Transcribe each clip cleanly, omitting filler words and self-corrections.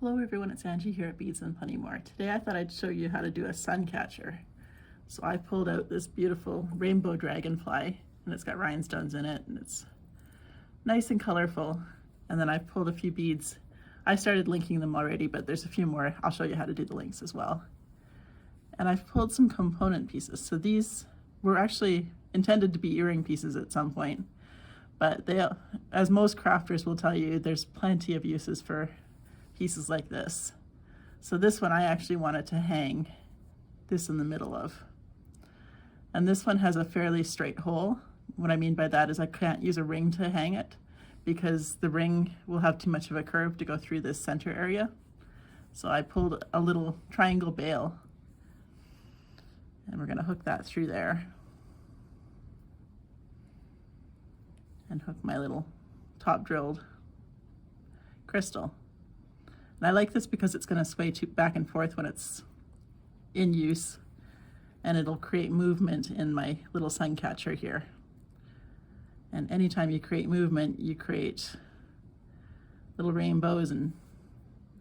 Hello everyone, it's Angie here at Beads and Plenty More. Today I thought I'd show you how to do a sun catcher. So I pulled out this beautiful rainbow dragonfly, and it's got rhinestones in it, and it's nice and colorful. And then I've pulled a few beads. I started linking them already, but there's a few more. I'll show you how to do the links as well. And I've pulled some component pieces. So these were actually intended to be earring pieces at some point, but they, as most crafters will tell you, there's plenty of uses for pieces like this. So this one I actually wanted to hang this in the middle of. And this one has a fairly straight hole. What I mean by that is I can't use a ring to hang it because the ring will have too much of a curve to go through this center area. So I pulled a little triangle bail, and we're gonna hook that through there and hook my little top drilled crystal. And I like this because it's going to sway back and forth when it's in use, and it'll create movement in my little sun catcher here. And anytime you create movement, you create little rainbows and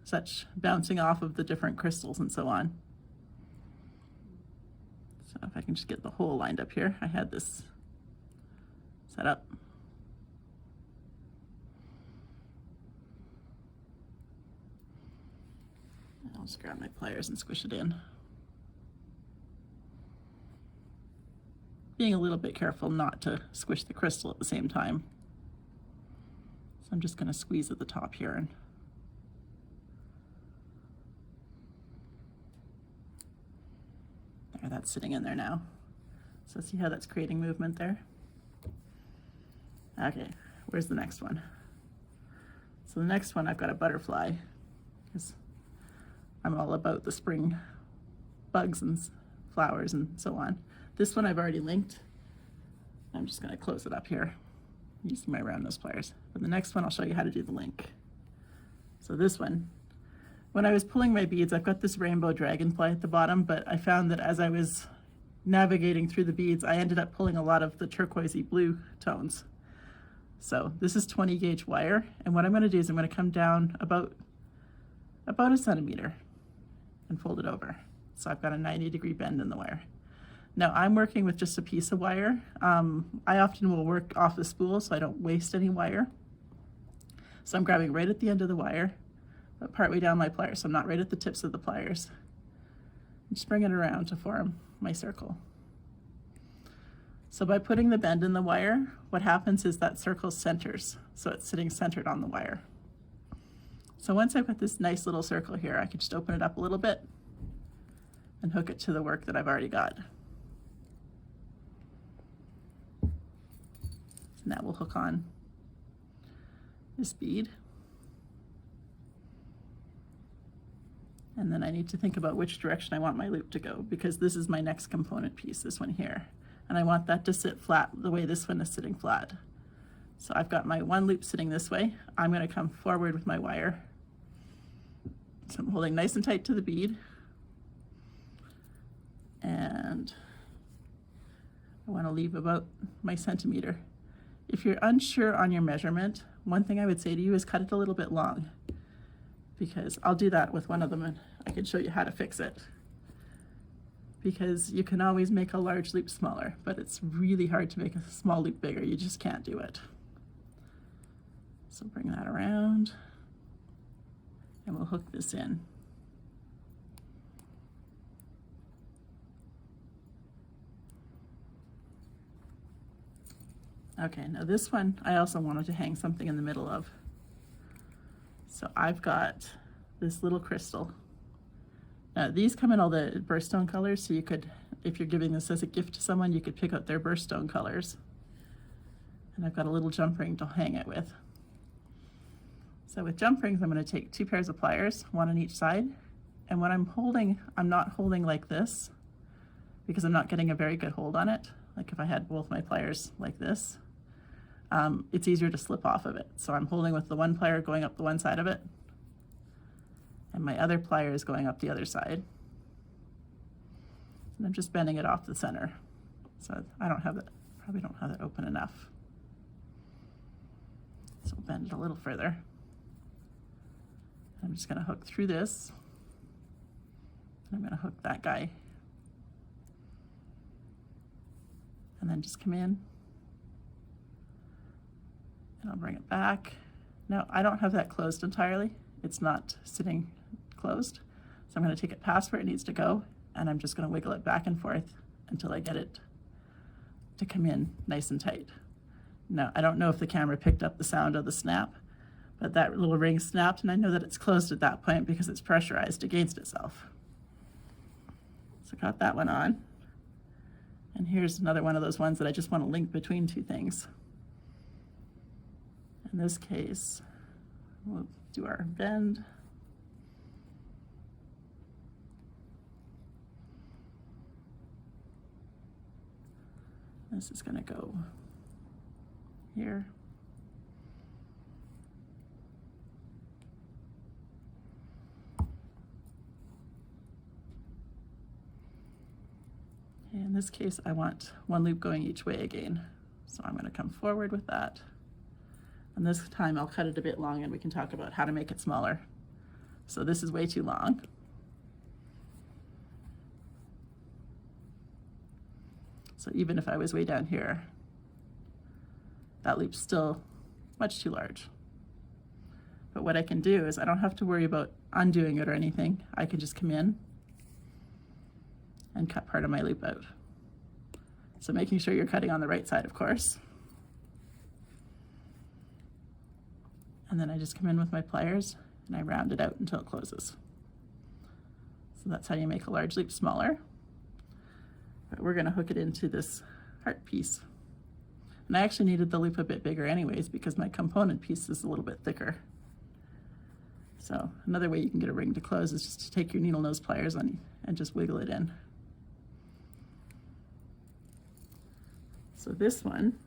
such bouncing off of the different crystals and so on. So if I can just get the hole lined up here, I had this set up. I'll just grab my pliers and squish it in. Being a little bit careful not to squish the crystal at the same time. So I'm just going to squeeze at the top here. And there, that's sitting in there now. So see how that's creating movement there? Okay, where's the next one? So the next one, I've got a butterfly, because I'm all about the spring bugs and flowers and so on. This one I've already linked. I'm just going to close it up here using my round nose pliers. But the next one, I'll show you how to do the link. So this one, when I was pulling my beads, I've got this rainbow dragonfly at the bottom, but I found that as I was navigating through the beads, I ended up pulling a lot of the turquoisey blue tones. So this is 20 gauge wire, and what I'm going to do is I'm going to come down about a centimeter and fold it over. So I've got a 90-degree bend in the wire. Now I'm working with just a piece of wire. I often will work off the spool so I don't waste any wire. So I'm grabbing right at the end of the wire, but partway down my pliers, so I'm not right at the tips of the pliers. I'm just bringing it around to form my circle. So by putting the bend in the wire, what happens is that circle centers, so it's sitting centered on the wire. So once I've got this nice little circle here, I can just open it up a little bit and hook it to the work that I've already got. So now we'll hook on this bead. And then I need to think about which direction I want my loop to go, because this is my next component piece, this one here. And I want that to sit flat the way this one is sitting flat. So I've got my one loop sitting this way. I'm going to come forward with my wire. So I'm holding nice and tight to the bead. And I want to leave about my centimeter. If you're unsure on your measurement, one thing I would say to you is cut it a little bit long, because I'll do that with one of them and I can show you how to fix it. Because you can always make a large loop smaller, but it's really hard to make a small loop bigger. You just can't do it. So bring that around and we'll hook this in. Okay, now this one I also wanted to hang something in the middle of. So I've got this little crystal. Now these come in all the birthstone colors, so you could, if you're giving this as a gift to someone, you could pick out their birthstone colors. And I've got a little jump ring to hang it with. So with jump rings, I'm going to take 2 pairs of pliers, one on each side. And when I'm holding, I'm not holding like this, because I'm not getting a very good hold on it. Like if I had both my pliers like this, it's easier to slip off of it. So I'm holding with the one plier going up the one side of it, and my other plier is going up the other side. And I'm just bending it off the center. So I don't have that, probably don't have it open enough. So bend it a little further. I'm just going to hook through this. I'm going to hook that guy. And then just come in. And I'll bring it back. Now, I don't have that closed entirely. It's not sitting closed. So I'm going to take it past where it needs to go, and I'm just going to wiggle it back and forth until I get it to come in nice and tight. Now, I don't know if the camera picked up the sound of the snap, but that little ring snapped, and I know that it's closed at that point because it's pressurized against itself. So got that one on. And here's another one of those ones that I just want to link between two things. In this case, we'll do our bend. This is going to go here. In this case, I want one loop going each way again. So I'm going to come forward with that. And this time I'll cut it a bit long and we can talk about how to make it smaller. So this is way too long. So even if I was way down here, that loop's still much too large. But what I can do is I don't have to worry about undoing it or anything. I can just come in and cut part of my loop out. So making sure you're cutting on the right side, of course. And then I just come in with my pliers and I round it out until it closes. So that's how you make a large loop smaller. But we're going to hook it into this heart piece. And I actually needed the loop a bit bigger anyways because my component piece is a little bit thicker. So another way you can get a ring to close is just to take your needle nose pliers on and just wiggle it in. So this one,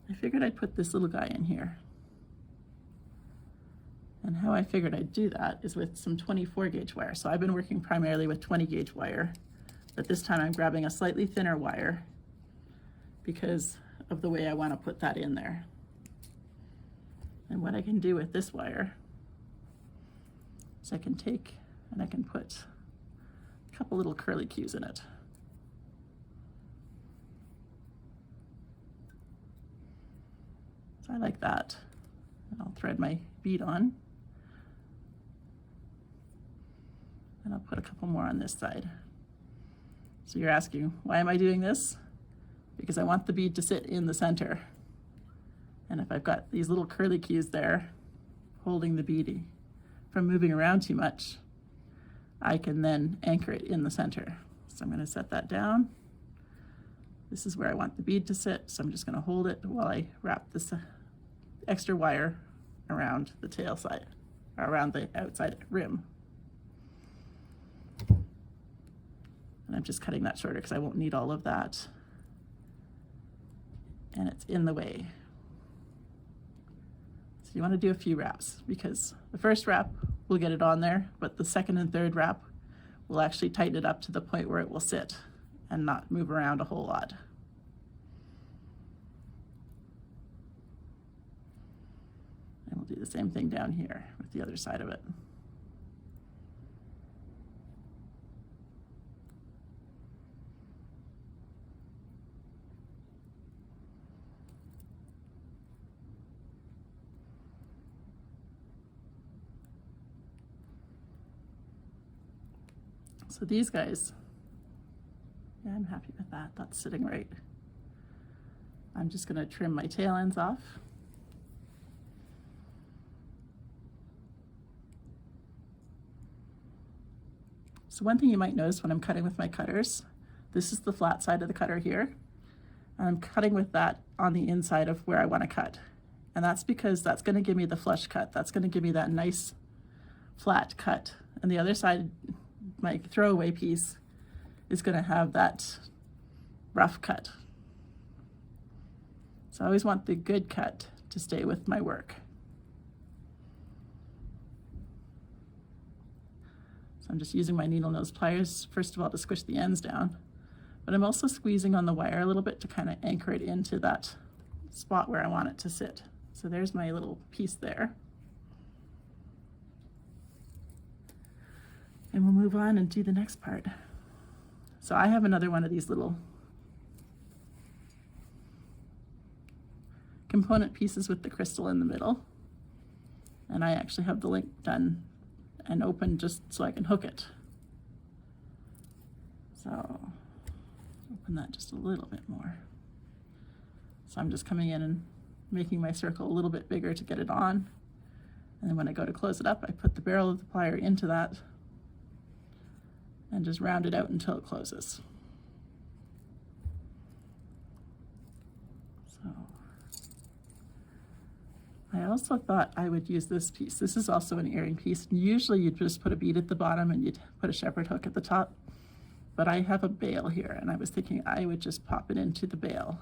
I figured I'd put this little guy in here. And how I figured I'd do that is with some 24 gauge wire. So I've been working primarily with 20 gauge wire, but this time I'm grabbing a slightly thinner wire because of the way I want to put that in there. And what I can do with this wire is I can take and I can put a couple little curly cues in it. So I like that. And I'll thread my bead on. And I'll put a couple more on this side. So you're asking, why am I doing this? Because I want the bead to sit in the center. And if I've got these little curly cues there holding the bead from moving around too much, I can then anchor it in the center. So I'm going to set that down. This is where I want the bead to sit, so I'm just going to hold it while I wrap this extra wire around the tail side, around the outside rim. And I'm just cutting that shorter because I won't need all of that. And it's in the way. So you want to do a few wraps because the first wrap will get it on there, but the second and third wrap will actually tighten it up to the point where it will sit and not move around a whole lot. And we'll do the same thing down here with the other side of it. So these guys, yeah, I'm happy with that. That's sitting right. I'm just going to trim my tail ends off. So one thing you might notice when I'm cutting with my cutters, this is the flat side of the cutter here. And I'm cutting with that on the inside of where I want to cut. And that's because that's going to give me the flush cut. That's going to give me that nice flat cut. And the other side, my throwaway piece, is going to have that rough cut. So I always want the good cut to stay with my work. So I'm just using my needle nose pliers, first of all, to squish the ends down, but I'm also squeezing on the wire a little bit to kind of anchor it into that spot where I want it to sit. So there's my little piece there. And we'll move on and do the next part. So I have another one of these little component pieces with the crystal in the middle. And I actually have the link done and open just so I can hook it. So open that just a little bit more. So I'm just coming in and making my circle a little bit bigger to get it on. And then when I go to close it up, I put the barrel of the plier into that and just round it out until it closes. So I also thought I would use this piece. This is also an earring piece. Usually you'd just put a bead at the bottom and you'd put a shepherd hook at the top. But I have a bail here, and I was thinking I would just pop it into the bail.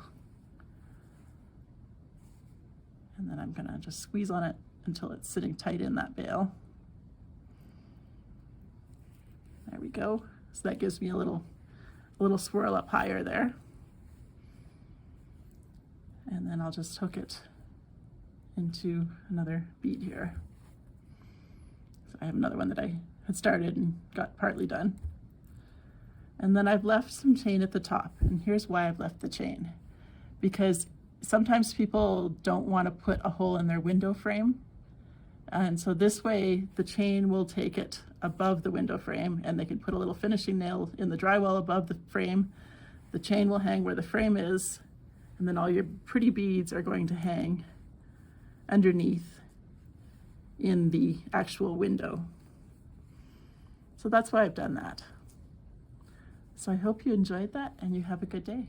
And then I'm gonna just squeeze on it until it's sitting tight in that bail. There we go. So that gives me a little swirl up higher there. And then I'll just hook it into another bead here. So I have another one that I had started and got partly done. And then I've left some chain at the top. And here's why I've left the chain. Because sometimes people don't want to put a hole in their window frame. And so this way the chain will take it above the window frame, and they can put a little finishing nail in the drywall above the frame. The chain will hang where the frame is, and then all your pretty beads are going to hang underneath in the actual window. So that's why I've done that. So I hope you enjoyed that and you have a good day.